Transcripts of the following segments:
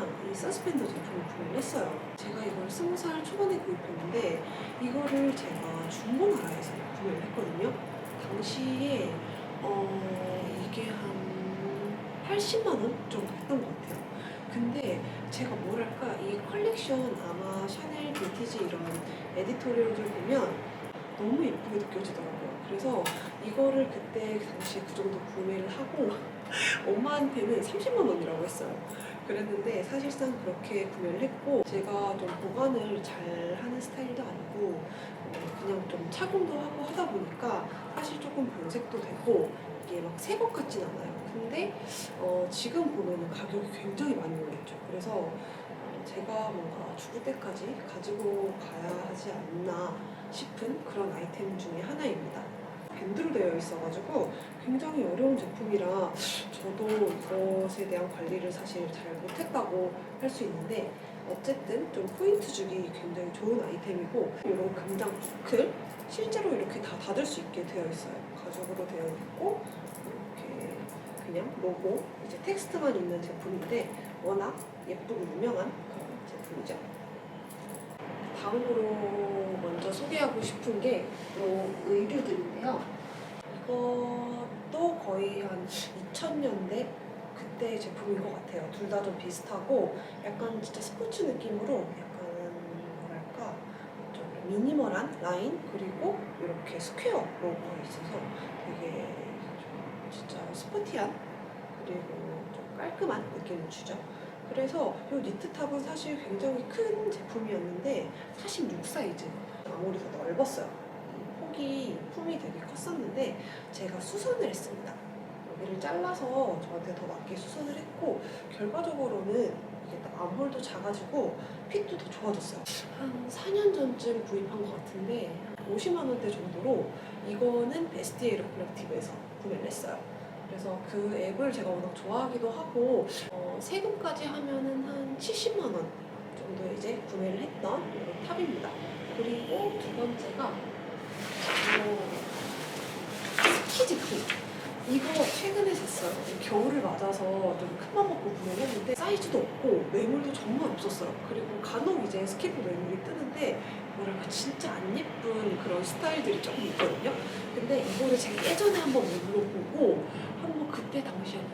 제품이랑 이 서스펜더 제품을 구매를 했어요. 제가 이걸 20살 초반에 구입했는데 이거를 제가 중고나라에서 구매를 했거든요. 당시에 이게 한 80만 원 정도 했던 것 같아요. 근데 제가 뭐랄까 이 컬렉션 아마 샤넬 빈티지 이런 에디토리얼들 보면 너무 예쁘게 느껴지더라고요. 그래서 이거를 그때 당시에 그 정도 구매를 하고 엄마한테는 30만 원이라고 했어요. 그랬는데 사실상 그렇게 구매를 했고, 제가 좀 보관을 잘 하는 스타일도 아니고 그냥 좀 착용도 하고 하다 보니까 사실 조금 변색도 되고 이게 막 새 것 같진 않아요. 근데 지금 보면은 가격이 굉장히 많이 올랐죠. 그래서 제가 뭔가 죽을 때까지 가지고 가야 하지 않나 싶은 그런 아이템 중에 하나입니다. 밴드로 되어 있어가지고 굉장히 어려운 제품이라 저도 이것에 대한 관리를 사실 잘 못했다고 할 수 있는데, 어쨌든 좀 포인트 주기 굉장히 좋은 아이템이고, 이런 금장 부클 실제로 이렇게 다 닫을 수 있게 되어 있어요. 가죽으로 되어 있고 이렇게 그냥 로고 이제 텍스트만 있는 제품인데 워낙 예쁘고 유명한 그런 제품이죠. 다음으로 먼저 소개하고 싶은 게 이 의류들인데요. 이것도 거의 한 2000년대 그때 제품인 것 같아요. 둘 다 좀 비슷하고 약간 진짜 스포츠 느낌으로 약간 뭐랄까 좀 미니멀한 라인, 그리고 이렇게 스퀘어 로고가 있어서 되게 좀 진짜 스포티한 그리고 좀 깔끔한 느낌을 주죠. 그래서 이 니트탑은 사실 굉장히 큰 제품이었는데 46 사이즈, 아무리 더 넓었어요. 이 폭이 품이 되게 컸었는데 제가 수선을 했습니다. 여기를 잘라서 저한테 더 맞게 수선을 했고, 결과적으로는 이게 암홀도 작아지고 핏도 더 좋아졌어요. 한 4년 전쯤 구입한 것 같은데 50만 원대 정도로, 이거는 베스티에르 콜렉티브에서 구매를 했어요. 그래서 그 앱을 제가 워낙 좋아하기도 하고 세금까지 하면은 한 70만 원 정도에 이제 구매를 했던 이런 탑입니다. 그리고 두 번째가 스키 제품. 이거 최근에 샀어요. 겨울을 맞아서 좀 큰맘 먹고 구매를 했는데 사이즈도 없고 매물도 정말 없었어요. 그리고 간혹 이제 스키복 매물이 뜨는데 뭐랄까 진짜 안 예쁜 그런 스타일들이 조금 있거든요. 근데 이거를 제가 예전에 한번 물어보고 한번 그때 당시 한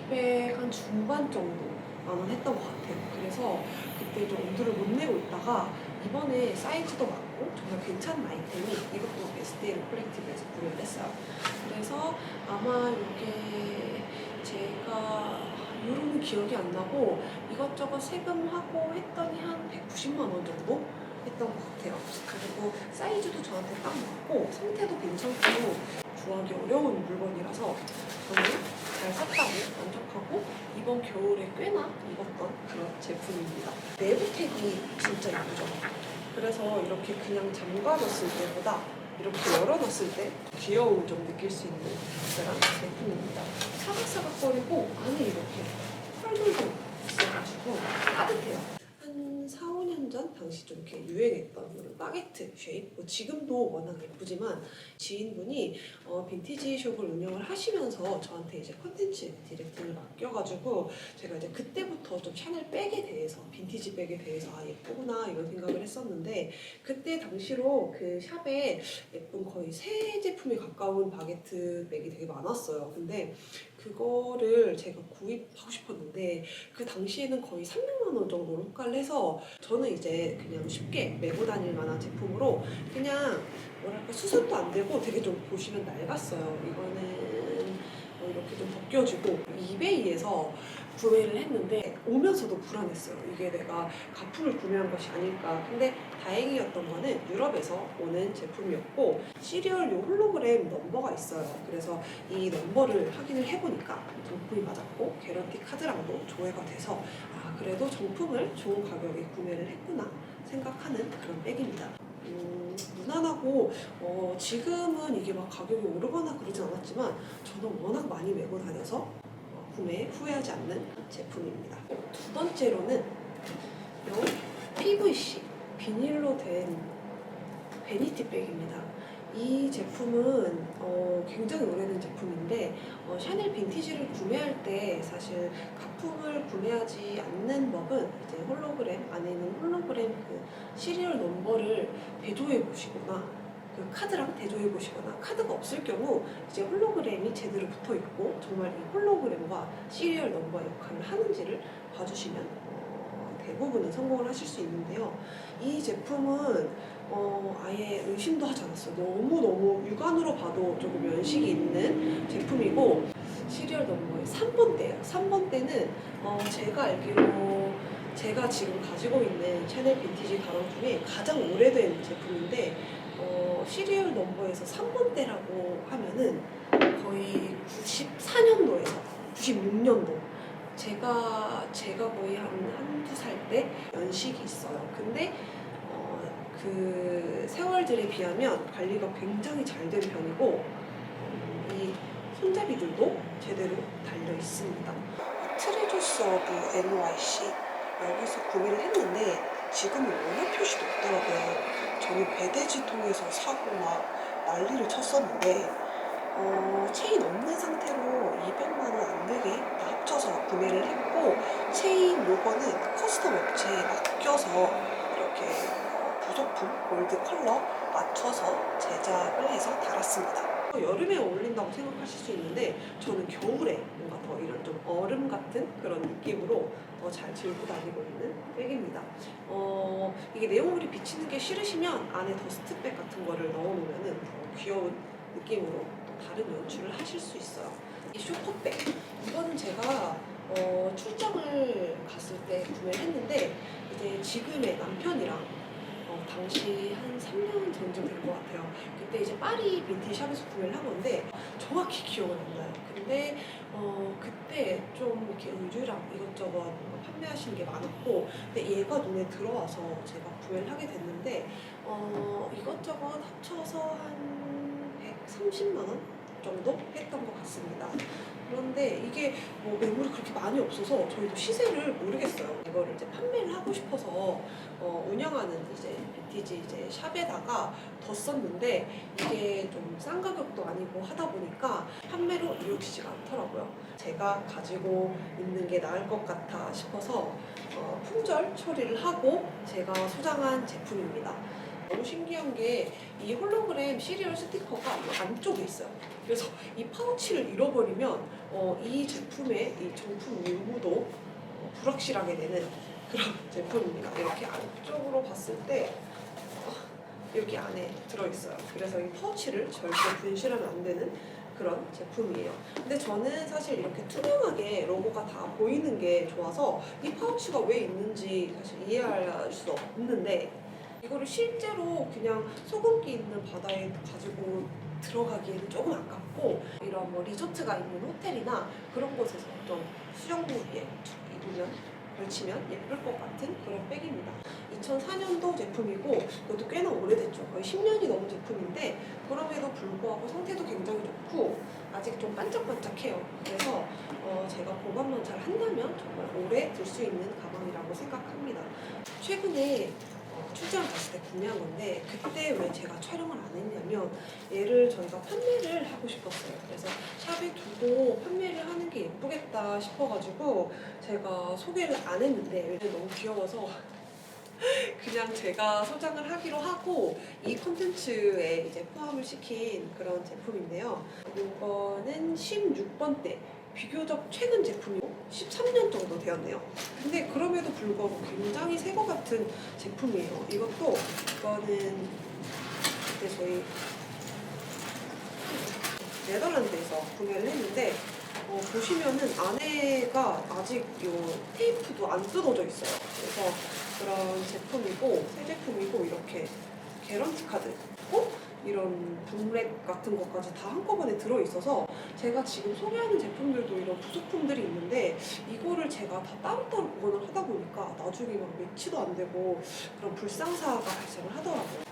200 한 중반 정도 만 원 했던 것 같아요. 그래서 그때 좀 엄두를 못 내고 있다가 이번에 사이즈도 맞고 정말 괜찮은 아이템이, 이것도 베스트에르 콜렉티브에서 구매를 했어요. 그래서 아마 이게 제가 이름은 기억이 안 나고 이것저것 세금하고 했더니 한 190만 원 정도 했던 것 같아요. 그리고 사이즈도 저한테 딱 맞고 상태도 괜찮고 구하기 어려운 물건이라서 저는 잘 샀다고 만족하고 이번 겨울에 꽤나 입었던 그런 제품입니다. 내부택이 진짜 예쁘죠. 그래서 이렇게 그냥 잠가뒀을 때보다 이렇게 열어놨을 때 귀여움을 좀 느낄 수 있는 그런 제품입니다. 사각사각거리고 안에 이렇게 펄들도 있어가지고 따뜻해요. 한 4, 5년 전 당시 좀 이렇게 유행했던 이런 바게트 쉐입, 지금도 워낙 예쁘지만 지인분이 빈티지 숍을 운영을 하시면서 저한테 이제 컨텐츠 디렉팅을 맡겨가지고 제가 이제 그때부터 좀 샤넬 백에 대해서, 빈티지 백에 대해서 예쁘구나 이런 생각을 했었는데, 그때 당시로 그 샵에 예쁜 거의 새 제품에 가까운 바게트 백이 되게 많았어요. 근데 그거를 제가 구입하고 싶었는데 그 당시에는 거의 300만 원 정도로 호가를 해서, 저는 이제 그냥 쉽게 메고 다닐 만한 제품으로 그냥 뭐랄까 수선도 안 되고 되게 좀 보시면 낡았어요. 이거는 이렇게 좀 벗겨지고 이베이에서 구매를 했는데 오면서도 불안했어요. 이게 내가 가품을 구매한 것이 아닐까. 근데 다행이었던 거는 유럽에서 오는 제품이었고 시리얼 요 홀로그램 넘버가 있어요. 그래서 이 넘버를 확인을 해보니까 정품이 맞았고 개런티 카드랑도 조회가 돼서 그래도 정품을 좋은 가격에 구매를 했구나 생각하는 그런 백입니다. 무난하고 지금은 이게 막 가격이 오르거나 그러진 않았지만 저는 워낙 많이 메고 다녀서 구매에 후회하지 않는 제품입니다. 두 번째로는 이 PVC 비닐로 된 베니티 백입니다. 이 제품은 굉장히 오래된 제품인데 샤넬 빈티지를 구매할 때 사실 제품을 구매하지 않는 법은 이제 홀로그램 안에 있는 홀로그램 그 시리얼 넘버를 대조해 보시거나 그 카드랑 대조해 보시거나 카드가 없을 경우 이제 홀로그램이 제대로 붙어 있고 정말 이 홀로그램과 시리얼 넘버 역할을 하는지를 봐주시면 대부분은 성공을 하실 수 있는데요. 이 제품은 아예 의심도 하지 않았어요. 너무너무 육안으로 봐도 조금 연식이 있는 제품이고 시리얼 넘버의 3번대예요. 3번대는 제가 알기로 제가 지금 가지고 있는 샤넬 빈티지 가방 중에 가장 오래된 제품인데 시리얼 넘버에서 3번대라고 하면은 거의 94년도에서 96년도 제가 거의 한두 살 때 연식이 있어요. 근데 그 세월들에 비하면 관리가 굉장히 잘 된 편이고 이 손잡이들도 제대로 달려 있습니다. 트레저스 오브 NYC 여기서 구매를 했는데 지금은 원화 표시도 없더라고요. 저는 배대지 통해서 사고 막 난리를 쳤었는데 체인 없는 상태로 200만 원 안 되게 다 합쳐서 구매를 했고 체인 요거는 커스텀 업체에 맡겨서 이렇게 부속품 골드 컬러 맞춰서 제작을 해서 달았습니다. 여름에 어울린다고 생각하실 수 있는데 저는 겨울에 뭔가 더 이런 좀 얼음 같은 그런 느낌으로 잘 들고 다니고 있는 백입니다. 이게 네온물이 비치는 게 싫으시면 안에 더스트백 같은 거를 넣어놓으면 더 귀여운 느낌으로 또 다른 연출을 하실 수 있어요. 이 쇼퍼백 이거는 제가 출장을 갔을 때 구매를 했는데 이제 지금의 남편이랑 당시 한 3년 전쯤 된 것 같아요. 그때 이제 파리 빈티지샵에서 구매를 한 건데 정확히 기억은 안 나요. 근데 그때 좀 이렇게 의류랑 이것저것 판매하시는 게 많았고 근데 얘가 눈에 들어와서 제가 구매를 하게 됐는데 이것저것 합쳐서 한 130만 원 정도 했던 것 같습니다. 그런데 이게 뭐 매물이 그렇게 많이 없어서 저희도 시세를 모르겠어요. 이거를 이제 판매를 하고 싶어서 운영하는 이제 빈티지 이제 샵에다가 뒀었는데 이게 좀 싼 가격도 아니고 하다 보니까 판매로 이루어지지가 않더라고요. 제가 가지고 있는 게 나을 것 같아 싶어서 품절 처리를 하고 제가 소장한 제품입니다. 너무 신기한 게 이 홀로그램 시리얼 스티커가 이 안쪽에 있어요. 그래서 이 파우치를 잃어버리면 이 제품의 이 정품 유무도 불확실하게 되는 그런 제품입니다. 이렇게 안쪽으로 봤을 때 여기 안에 들어있어요. 그래서 이 파우치를 절대 분실하면 안 되는 그런 제품이에요. 근데 저는 사실 이렇게 투명하게 로고가 다 보이는 게 좋아서 이 파우치가 왜 있는지 사실 이해할 수 없는데 이거를 실제로 그냥 소금기 있는 바다에 가지고 들어가기에는 조금 아깝고 이런 뭐 리조트가 있는 호텔이나 그런 곳에서 좀 수영복 위에 입으면 걸치면 예쁠 것 같은 그런 백입니다. 2004년도 제품이고 이것도 꽤나 오래됐죠. 거의 10년이 넘은 제품인데 그럼에도 불구하고 상태도 굉장히 좋고 아직 좀 반짝반짝해요. 그래서 제가 보관만 잘 한다면 정말 오래 들 수 있는 가방이라고 생각합니다. 최근에 출장 갔을 때 구매한 건데 그때 왜 제가 촬영을 안 했냐면 얘를 저희가 판매를 하고 싶었어요. 그래서 샵에 두고 판매를 하는 게 예쁘겠다 싶어가지고 제가 소개를 안 했는데 얘는 너무 귀여워서 그냥 제가 소장을 하기로 하고 이 콘텐츠에 이제 포함을 시킨 그런 제품인데요. 이거는 16번대 비교적 최근 제품이고 13년 정도 되었네요. 근데 그럼에도 불구하고 굉장히 새 것 같은 제품이에요. 이거는 그때 저희 네덜란드에서 구매를 했는데 보시면은 안에가 아직 요 테이프도 안 뜯어져 있어요. 그래서 그런 제품이고 새 제품이고 이렇게 개런티 카드 있고 이런 붐렉 같은 것까지 다 한꺼번에 들어있어서 제가 지금 소개하는 제품들도 이런 부속품들이 있는데 이거를 제가 다 따로따로 보관을 하다 보니까 나중에 막 매치도 안 되고 그런 불상사가 발생을 하더라고요.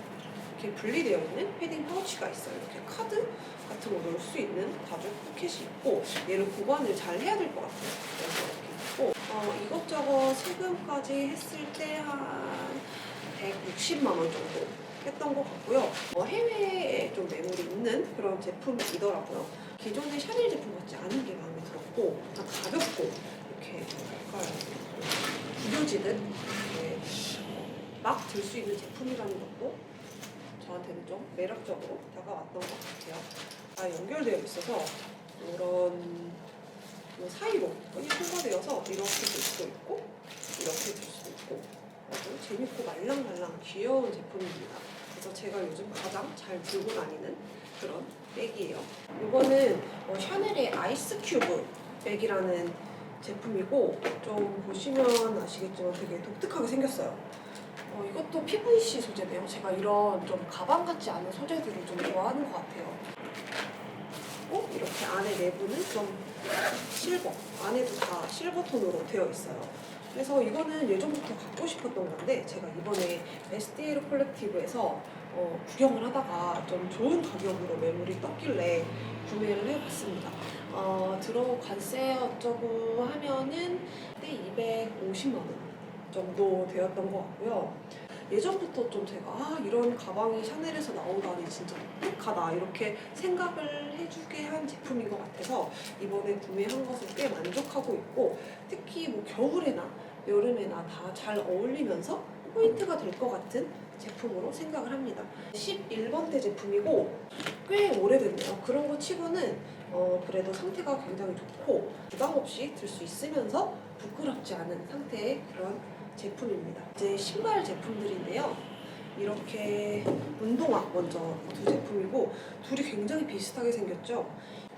이렇게 분리되어 있는 패딩 파우치가 있어요. 이렇게 카드 같은 거 넣을 수 있는 가죽 포켓이 있고 얘를 보관을 잘 해야 될 것 같아요. 그래서 이렇게 있고 이것저것 세금까지 했을 때 한 160만 원 정도 했던 것 같고요. 해외에 좀 매물이 있는 그런 제품이더라고요. 기존의 샤넬 제품 같지 않은 게 마음에 들었고 가볍고 이렇게 약간 구겨지듯 이렇게 막 들 수 있는 제품이라는 것도 저한테는 좀 매력적으로 다가왔던 것 같아요. 다 연결되어 있어서 이런 사이로 여기 통과되어서 이렇게 될 수도 있고 이렇게 될 수도 있고 아주 재밌고 말랑말랑 귀여운 제품입니다. 그래서 제가 요즘 가장 잘 들고 다니는 그런 백이에요. 이거는 샤넬의 아이스 큐브 백이라는 제품이고 좀 보시면 아시겠지만 되게 독특하게 생겼어요. 이것도 PVC 소재네요. 제가 이런 좀 가방 같지 않은 소재들을 좀 좋아하는 것 같아요. 이렇게 안에 내부는 좀 실버, 안에도 다 실버 톤으로 되어 있어요. 그래서 이거는 예전부터 갖고 싶었던 건데 제가 이번에 베스티에르 콜렉티브에서 구경을 하다가 좀 좋은 가격으로 매물이 떴길래 구매를 해봤습니다. 들어 관세 어쩌고 하면은 그때 250만 원 정도 되었던 것 같고요. 예전부터 좀 제가 이런 가방이 샤넬에서 나오다니 진짜 독특하다 이렇게 생각을 해주게 한 제품인 것 같아서 이번에 구매한 것을 꽤 만족하고 있고 특히 뭐 겨울에나 여름에나 다 잘 어울리면서 포인트가 될 것 같은 제품으로 생각을 합니다. 11번대 제품이고 꽤 오래됐네요. 그런 거 치고는 그래도 상태가 굉장히 좋고 부담 없이 들 수 있으면서 부끄럽지 않은 상태의 그런 제품입니다. 이제 신발 제품들인데요. 이렇게 운동화 먼저 두 제품이고 둘이 굉장히 비슷하게 생겼죠.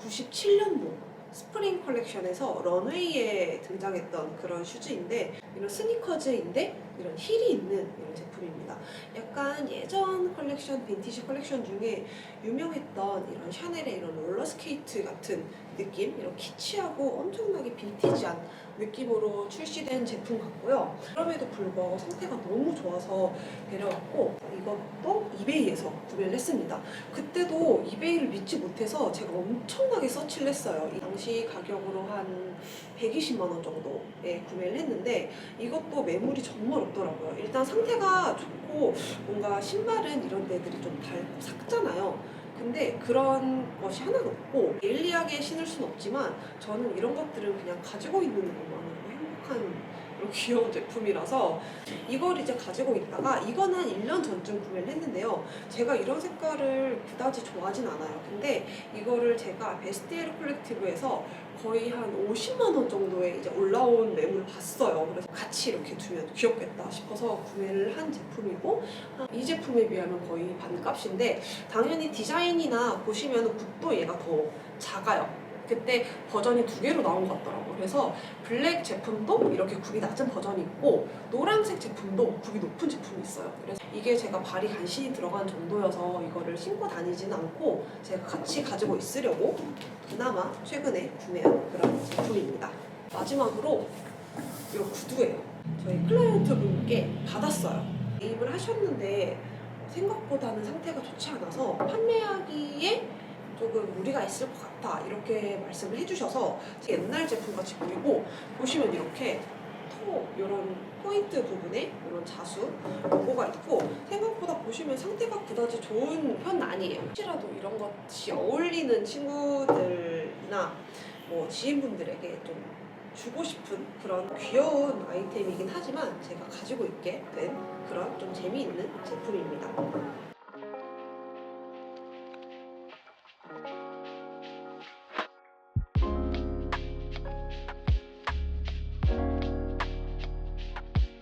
97년도 스프링 컬렉션에서 런웨이에 등장했던 그런 슈즈인데 이런 스니커즈인데 이런 힐이 있는 이런 제품입니다. 약간 예전 컬렉션, 빈티지 컬렉션 중에 유명했던 이런 샤넬의 이런 롤러스케이트 같은 느낌, 이런 키치하고 엄청나게 빈티지한 느낌으로 출시된 제품 같고요. 그럼에도 불구하고 상태가 너무 좋아서 데려왔고 이것도 이베이에서 구매를 했습니다. 그때도 이베이를 믿지 못해서 제가 엄청나게 서치를 했어요. 이 당시 가격으로 한 120만 원 정도에 구매를 했는데 이것도 매물이 정말 없더라고요. 일단 상태가 좋고 뭔가 신발은 이런 데들이 좀 닳고 삭잖아요. 근데 그런 것이 하나도 없고 데일리하게 신을 수는 없지만 저는 이런 것들은 그냥 가지고 있는 것만으로 행복한 그런 귀여운 제품이라서 이걸 이제 가지고 있다가 이거는 한 1년 전쯤 구매를 했는데요. 제가 이런 색깔을 그다지 좋아하진 않아요. 근데 이거를 제가 베스티에르 콜렉티브에서 거의 한 50만 원 정도에 이제 올라온 매물을 봤어요. 그래서 같이 이렇게 두면 귀엽겠다 싶어서 구매를 한 제품이고 이 제품에 비하면 거의 반값인데 당연히 디자인이나 보시면 굽도 얘가 더 작아요. 그때 버전이 두 개로 나온 것 같더라고요. 그래서 블랙 제품도 이렇게 굽이 낮은 버전이 있고 노란색 제품도 굽이 높은 제품이 있어요. 그래서 이게 제가 발이 간신히 들어간 정도여서 이거를 신고 다니지는 않고 제가 같이 가지고 있으려고 그나마 최근에 구매한 그런 제품입니다. 마지막으로 이 구두예요. 저희 클라이언트 분께 받았어요. 매입을 하셨는데 생각보다는 상태가 좋지 않아서 판매하기에 조금 무리가 있을 것 같다 이렇게 말씀을 해주셔서 옛날 제품 같이 보이고 보시면 이렇게 이런 포인트 부분에 이런 자수 로고가 있고 생각보다 보시면 상태가 그다지 좋은 편은 아니에요. 혹시라도 이런 것이 어울리는 친구들이나 뭐 지인분들에게 좀 주고 싶은 그런 귀여운 아이템이긴 하지만 제가 가지고 있게 된 그런 좀 재미있는 제품입니다.